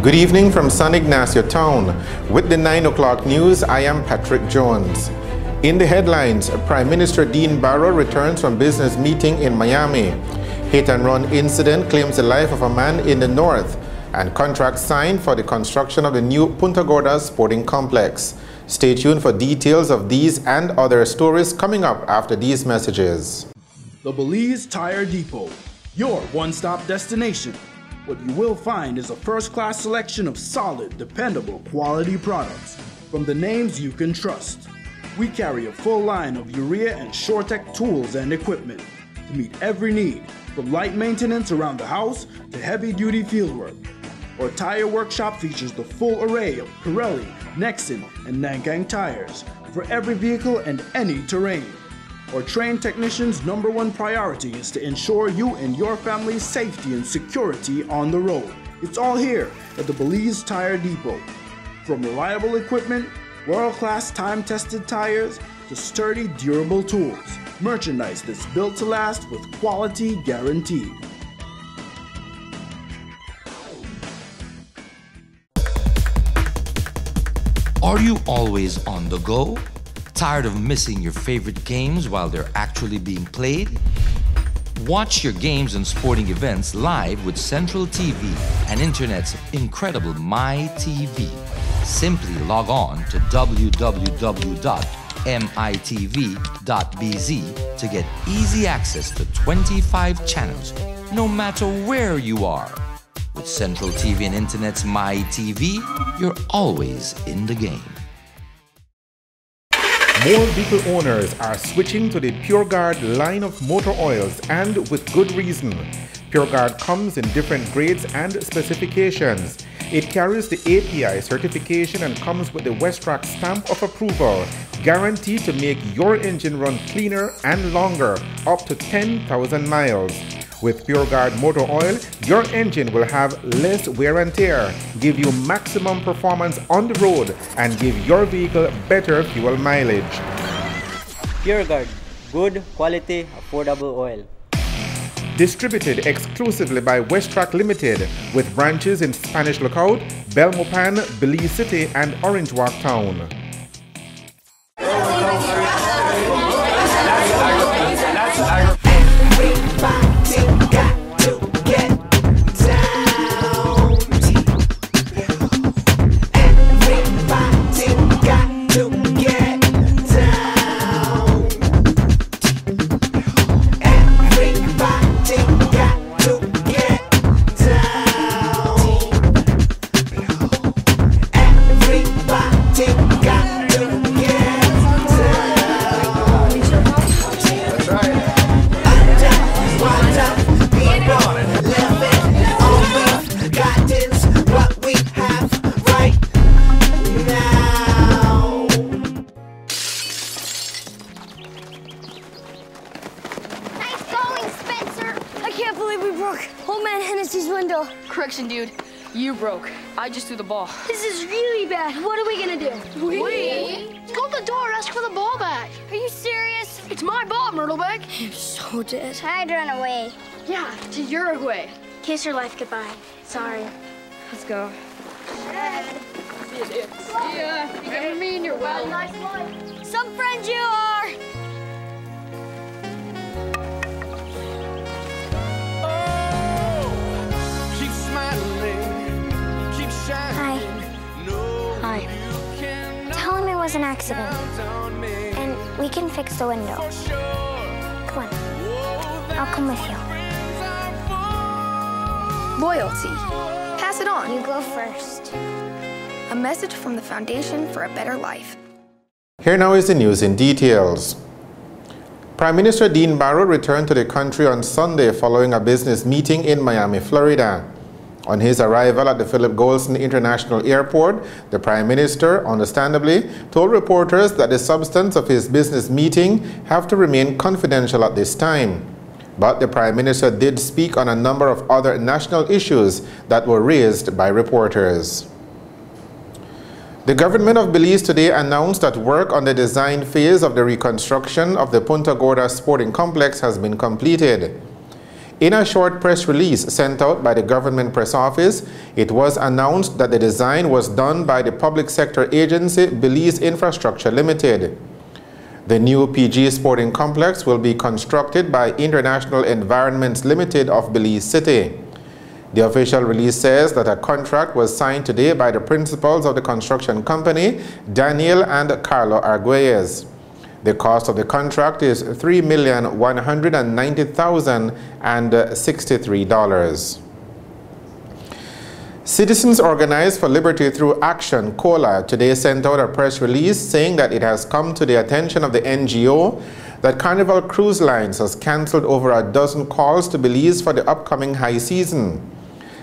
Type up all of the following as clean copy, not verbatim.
Good evening from San Ignacio Town. With the 9 o'clock news, I am Patrick Jones. In the headlines, Prime Minister Dean Barrow returns from business meeting in Miami. Hit and run incident claims the life of a man in the north. And contract signed for the construction of the new Punta Gorda Sporting Complex. Stay tuned for details of these and other stories coming up after these messages. The Belize Tire Depot, your one-stop destination. What you will find is a first-class selection of solid, dependable, quality products from the names you can trust. We carry a full line of urea and SureTech tools and equipment to meet every need, from light maintenance around the house to heavy-duty fieldwork. Our tire workshop features the full array of Pirelli, Nexen, and Nankang tires for every vehicle and any terrain. Our trained technicians' #1 priority is to ensure you and your family's safety and security on the road. It's all here at the Belize Tire Depot. From reliable equipment, world-class time-tested tires, to sturdy, durable tools. Merchandise that's built to last with quality guaranteed. Are you always on the go? Tired of missing your favorite games while they're actually being played? Watch your games and sporting events live with Central TV and Internet's incredible MyTV. Simply log on to www.mitv.bz to get easy access to 25 channels, no matter where you are. With Central TV and Internet's MyTV, you're always in the game. More vehicle owners are switching to the PureGuard line of motor oils, and with good reason. PureGuard comes in different grades and specifications. It carries the API certification and comes with the Westrac stamp of approval, guaranteed to make your engine run cleaner and longer, up to 10,000 miles. With PureGuard motor oil, your engine will have less wear and tear, give you maximum performance on the road, and give your vehicle better fuel mileage. PureGuard, good quality, affordable oil. Distributed exclusively by Westrac Limited, with branches in Spanish Lookout, Belmopan, Belize City, and Orange Walk Town. Correction, dude. You broke. I just threw the ball. This is really bad. What are we gonna do? We? Go to the door, ask for the ball back. Are you serious? It's my ball, Myrtleback. You're so dead. I'd run away. Yeah, to Uruguay. Kiss your life goodbye. Sorry. Let's go. See ya. Remember me and your well. Nice life. Some friends you are. Hi. Tell him it was an accident, and we can fix the window. Come on. I'll come with you. Loyalty. Pass it on. You go first. A message from the Foundation for a Better Life. Here now is the news in details. Prime Minister Dean Barrow returned to the country on Sunday following a business meeting in Miami, Florida. On his arrival at the Philip Goldson International Airport, the Prime Minister, understandably, told reporters that the substance of his business meeting have to remain confidential at this time. But the Prime Minister did speak on a number of other national issues that were raised by reporters. The government of Belize today announced that work on the design phase of the reconstruction of the Punta Gorda Sporting Complex has been completed. In a short press release sent out by the government press office, it was announced that the design was done by the public sector agency Belize Infrastructure Limited. The new PG Sporting Complex will be constructed by International Environments Limited of Belize City. The official release says that a contract was signed today by the principals of the construction company, Daniel and Carlo Arguelles. The cost of the contract is $3,190,063. Citizens Organized for Liberty Through Action, COLA, today sent out a press release saying that it has come to the attention of the NGO that Carnival Cruise Lines has cancelled over a dozen calls to Belize for the upcoming high season.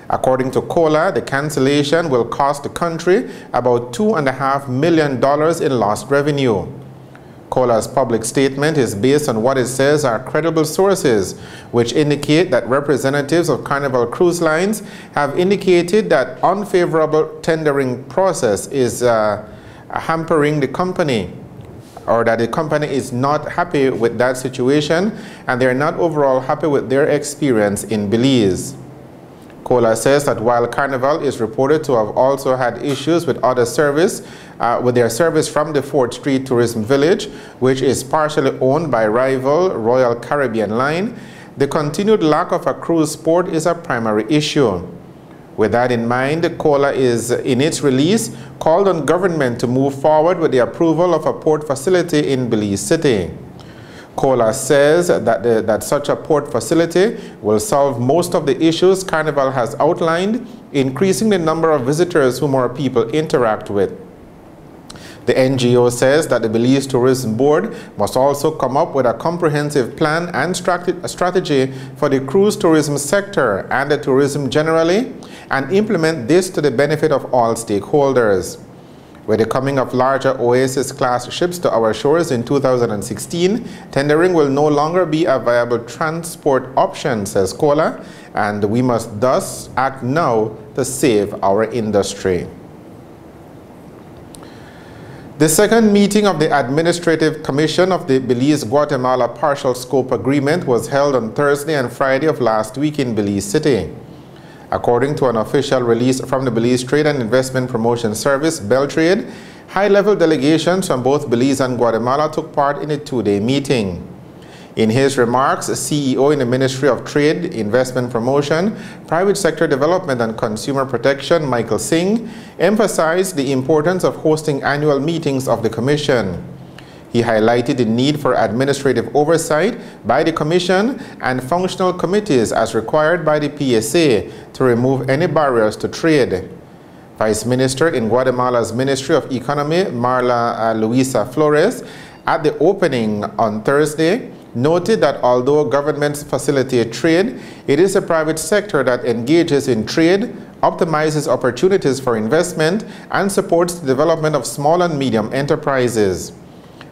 According to COLA, the cancellation will cost the country about $2.5 million in lost revenue. COLA's public statement is based on what it says are credible sources, which indicate that representatives of Carnival Cruise Lines have indicated that unfavorable tendering process is hampering the company, or that the company is not happy with that situation and they're not overall happy with their experience in Belize. COLA says that while Carnival is reported to have also had issues with other service, with their service from the 4th Street Tourism Village, which is partially owned by rival Royal Caribbean Line, the continued lack of a cruise port is a primary issue. With that in mind, COLA is, in its release, called on government to move forward with the approval of a port facility in Belize City. COLA says that such a port facility will solve most of the issues Carnival has outlined, increasing the number of visitors who more people interact with. The NGO says that the Belize Tourism Board must also come up with a comprehensive plan and strategy for the cruise tourism sector and the tourism generally, and implement this to the benefit of all stakeholders. With the coming of larger Oasis-class ships to our shores in 2016, tendering will no longer be a viable transport option, says COLA, and we must thus act now to save our industry. The second meeting of the Administrative Commission of the Belize-Guatemala Partial Scope Agreement was held on Thursday and Friday of last week in Belize City. According to an official release from the Belize Trade and Investment Promotion Service, Beltrade, high-level delegations from both Belize and Guatemala took part in a two-day meeting. In his remarks, CEO in the Ministry of Trade, Investment Promotion, Private Sector Development and Consumer Protection, Michael Singh, emphasized the importance of hosting annual meetings of the Commission. He highlighted the need for administrative oversight by the Commission and functional committees as required by the PSA to remove any barriers to trade. Vice Minister in Guatemala's Ministry of Economy, Marla Luisa Flores, at the opening on Thursday, noted that although governments facilitate trade, it is the private sector that engages in trade, optimizes opportunities for investment, and supports the development of small and medium enterprises.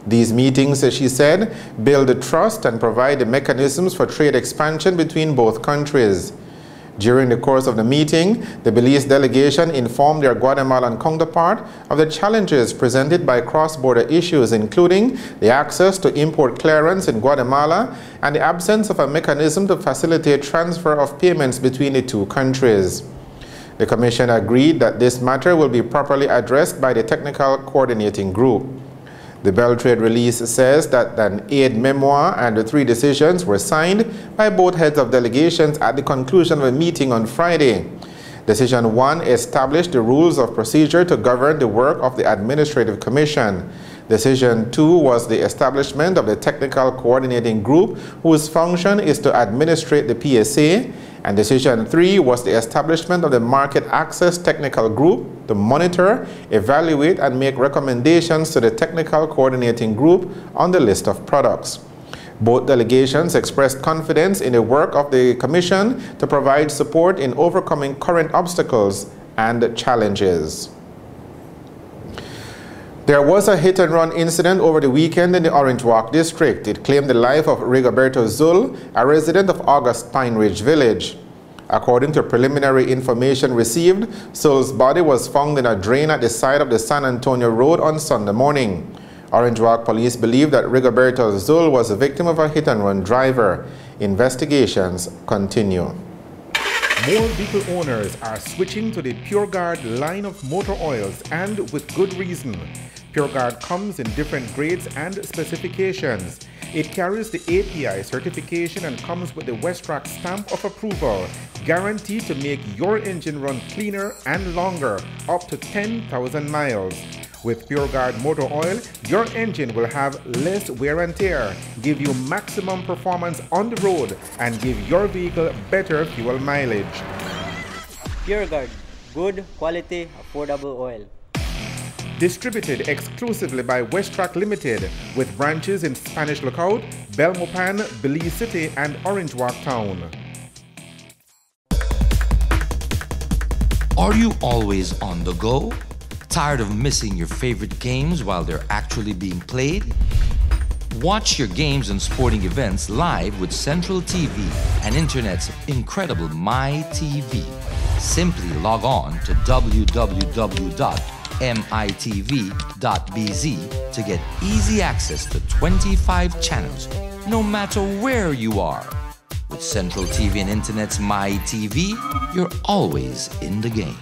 These meetings, she said, build the trust and provide the mechanisms for trade expansion between both countries. During the course of the meeting, the Belize delegation informed their Guatemalan counterpart of the challenges presented by cross-border issues, including the access to import clearance in Guatemala and the absence of a mechanism to facilitate transfer of payments between the two countries. The Commission agreed that this matter will be properly addressed by the Technical Coordinating Group. The Beltrade release says that an aid memoir and the 3 decisions were signed by both heads of delegations at the conclusion of a meeting on Friday. Decision 1 established the rules of procedure to govern the work of the Administrative Commission. Decision 2 was the establishment of the Technical Coordinating Group, whose function is to administrate the PSA, and Decision 3 was the establishment of the Market Access Technical Group to monitor, evaluate, and make recommendations to the Technical Coordinating Group on the list of products. Both delegations expressed confidence in the work of the Commission to provide support in overcoming current obstacles and challenges. There was a hit-and-run incident over the weekend in the Orange Walk district. It claimed the life of Rigoberto Zul, a resident of August Pine Ridge Village. According to preliminary information received, Zul's body was found in a drain at the side of the San Antonio Road on Sunday morning. Orange Walk police believe that Rigoberto Zul was a victim of a hit-and-run driver. Investigations continue. More vehicle owners are switching to the PureGuard line of motor oils, and with good reason. PureGuard comes in different grades and specifications. It carries the API certification and comes with the Westrac stamp of approval, guaranteed to make your engine run cleaner and longer, up to 10,000 miles. With PureGuard motor oil, your engine will have less wear and tear, give you maximum performance on the road, and give your vehicle better fuel mileage. PureGuard, good quality, affordable oil. Distributed exclusively by Westrac Limited, with branches in Spanish Lookout, Belmopan, Belize City, and Orange Walk Town. Are you always on the go? Tired of missing your favorite games while they're actually being played? Watch your games and sporting events live with Central TV and Internet's incredible MyTV. Simply log on to www.mitv.bz to get easy access to 25 channels, no matter where you are. With Central TV and Internet's MyTV, you're always in the game.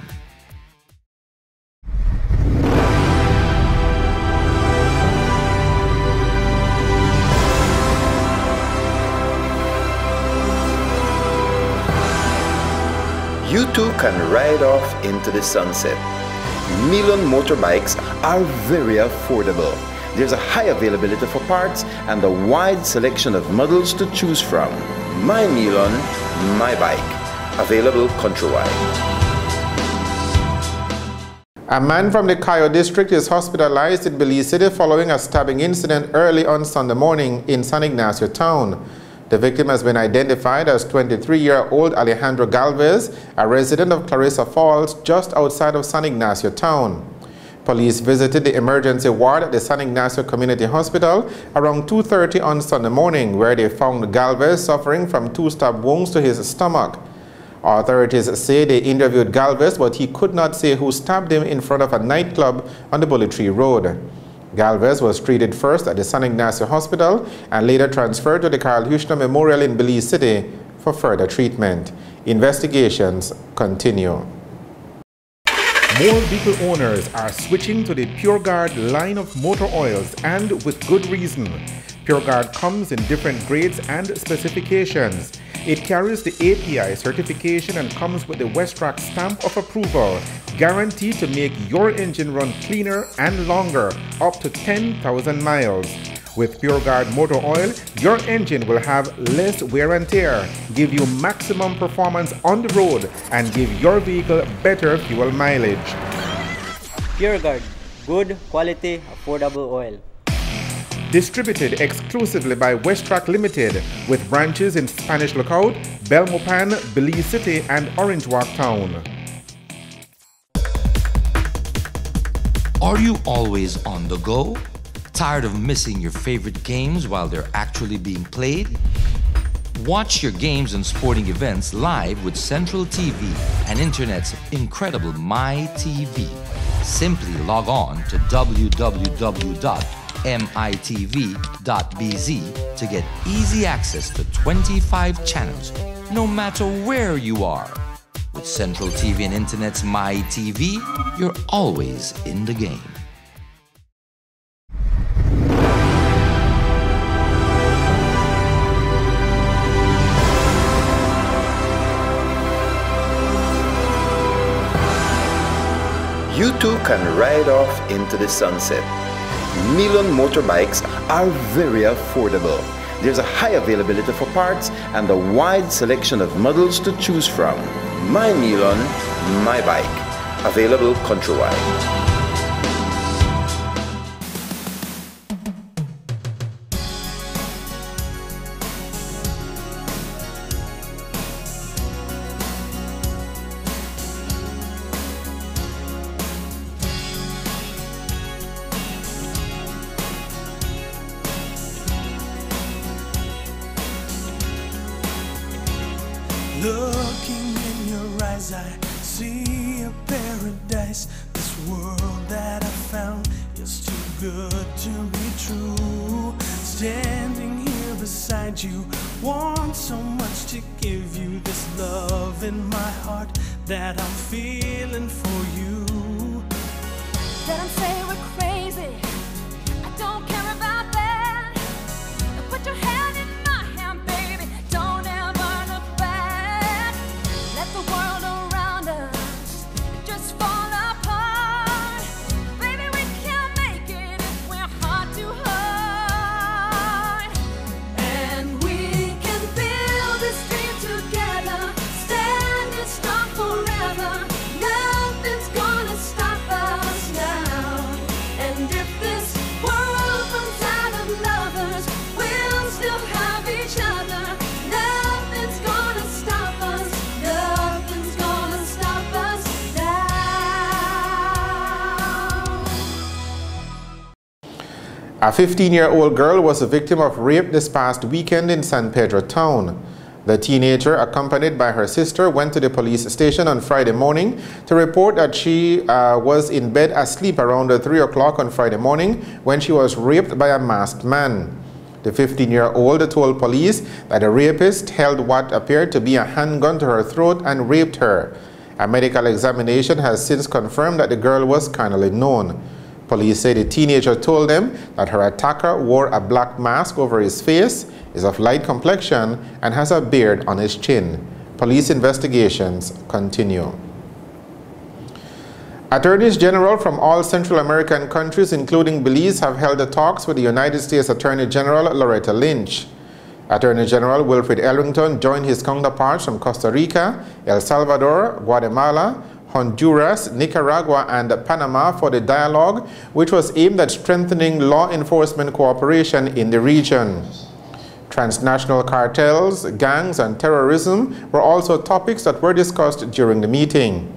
You too can ride off into the sunset. Milon motorbikes are very affordable. There's a high availability for parts and a wide selection of models to choose from. My Milon, my bike. Available countrywide. A man from the Cayo district is hospitalized in Belize City following a stabbing incident early on Sunday morning in San Ignacio town. The victim has been identified as 23-year-old Alejandro Galvez, a resident of Clarissa Falls, just outside of San Ignacio town. Police visited the emergency ward at the San Ignacio Community Hospital around 2:30 on Sunday morning, where they found Galvez suffering from 2 stab wounds to his stomach. Authorities say they interviewed Galvez, but he could not say who stabbed him in front of a nightclub on the Bully Tree Road. Galvez was treated first at the San Ignacio Hospital and later transferred to the Carl Huchner Memorial in Belize City for further treatment. Investigations continue. More vehicle owners are switching to the PureGuard line of motor oils, and with good reason. PureGuard comes in different grades and specifications. It carries the API certification and comes with the Westrac stamp of approval, guaranteed to make your engine run cleaner and longer, up to 10,000 miles. With PureGuard motor oil, your engine will have less wear and tear, give you maximum performance on the road, and give your vehicle better fuel mileage. PureGuard, good quality, affordable oil. Distributed exclusively by Westrac Limited, with branches in Spanish Lookout, Belmopan, Belize City, and Orange Walk Town. Are you always on the go? Tired of missing your favorite games while they're actually being played? Watch your games and sporting events live with Central TV and Internet's incredible MyTV. Simply log on to www.mitv.bz to get easy access to 25 channels, no matter where you are. With Central TV and Internet's MyTV, you're always in the game. You too can ride off into the sunset. Milon motorbikes are very affordable. There's a high availability for parts and a wide selection of models to choose from. My Milon, my bike. Available countrywide. Looking in your eyes, I see a paradise. This world that I found is too good to be true. Standing here beside you, want so much to give you this love in my heart that I'm feeling for you. Let them say we're crazy, I don't care about that. Put your hand in my hand, baby, don't ever look back. Let the world around us just fall apart. Baby, we can make it if we're heart to heart. And we can build this dream together, standing strong forever. Nothing's gonna stop us now. And if this world runs out of lovers, we'll still have each other. Nothing's gonna stop us. Nothing's gonna stop us now. A 15-year-old girl was a victim of rape this past weekend in San Pedro town. The teenager, accompanied by her sister, went to the police station on Friday morning to report that she was in bed asleep around 3 o'clock on Friday morning when she was raped by a masked man. The 15-year-old told police that the rapist held what appeared to be a handgun to her throat and raped her. A medical examination has since confirmed that the girl was carnally known. Police say the teenager told them that her attacker wore a black mask over his face, is of light complexion, and has a beard on his chin. Police investigations continue. Attorneys General from all Central American countries, including Belize, have held talks with the United States Attorney General Loretta Lynch. Attorney General Wilfred Ellington joined his counterparts from Costa Rica, El Salvador, Guatemala, Honduras, Nicaragua, and Panama for the dialogue, which was aimed at strengthening law enforcement cooperation in the region. Transnational cartels, gangs, and terrorism were also topics that were discussed during the meeting.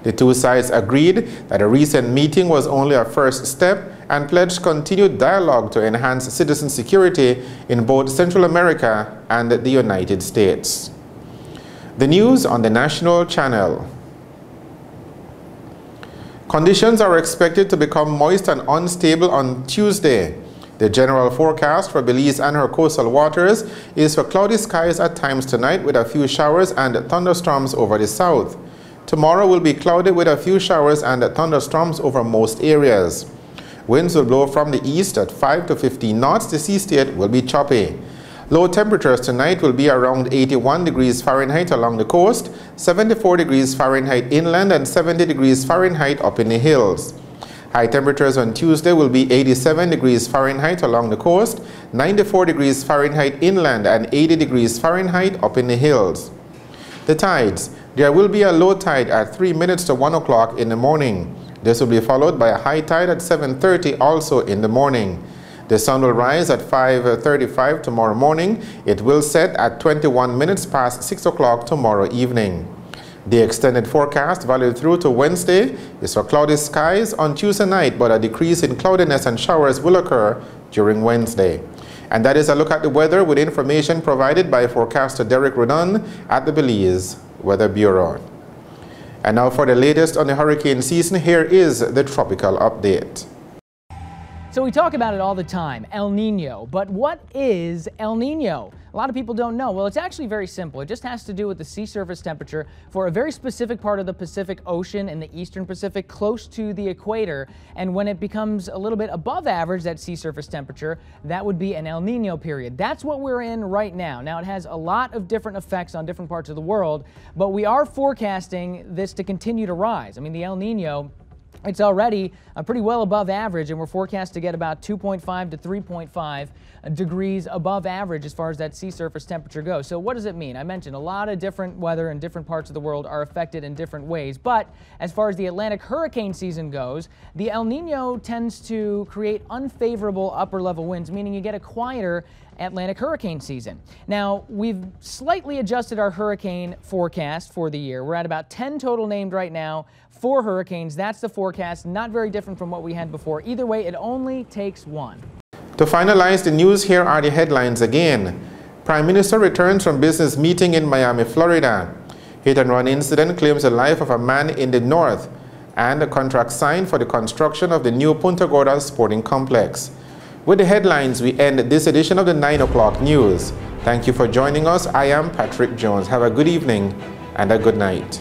The two sides agreed that a recent meeting was only a first step and pledged continued dialogue to enhance citizen security in both Central America and the United States. The news on the national channel. Conditions are expected to become moist and unstable on Tuesday. The general forecast for Belize and her coastal waters is for cloudy skies at times tonight with a few showers and thunderstorms over the south. Tomorrow will be cloudy with a few showers and thunderstorms over most areas. Winds will blow from the east at 5 to 15 knots. The sea state will be choppy. Low temperatures tonight will be around 81 degrees Fahrenheit along the coast, 74 degrees Fahrenheit inland, and 70 degrees Fahrenheit up in the hills. High temperatures on Tuesday will be 87 degrees Fahrenheit along the coast, 94 degrees Fahrenheit inland, and 80 degrees Fahrenheit up in the hills. The tides. There will be a low tide at 3 minutes to 1 o'clock in the morning. This will be followed by a high tide at 7:30 also in the morning. The sun will rise at 5:35 tomorrow morning. It will set at 21 minutes past 6 o'clock tomorrow evening. The extended forecast, valid through to Wednesday, is for cloudy skies on Tuesday night, but a decrease in cloudiness and showers will occur during Wednesday. And that is a look at the weather with information provided by forecaster Derek Rodon at the Belize Weather Bureau. And now for the latest on the hurricane season, here is the tropical update. So we talk about it all the time, El Nino, but what is El Nino? A lot of people don't know. Well, it's actually very simple. It just has to do with the sea surface temperature for a very specific part of the Pacific Ocean in the eastern Pacific, close to the equator. And when it becomes a little bit above average, that sea surface temperature, that would be an El Nino period. That's what we're in right now. Now, it has a lot of different effects on different parts of the world, but we are forecasting this to continue to rise. I mean, the El Nino, it's already pretty well above average, and we're forecast to get about 2.5 to 3.5 degrees above average as far as that sea surface temperature goes. So what does it mean? I mentioned a lot of different weather in different parts of the world are affected in different ways, but as far as the Atlantic hurricane season goes, the El Nino tends to create unfavorable upper level winds, meaning you get a quieter Atlantic hurricane season. Now, we've slightly adjusted our hurricane forecast for the year. We're at about 10 total named right now. 4 hurricanes, that's the forecast, not very different from what we had before. Either way, it only takes one. To finalize the news, here are the headlines again. Prime Minister returns from business meeting in Miami, Florida. Hit and run incident claims the life of a man in the north. and a contract signed for the construction of the new Punta Gorda Sporting Complex. With the headlines, we end this edition of the 9 o'clock news. Thank you for joining us. I am Patrick Jones. Have a good evening and a good night.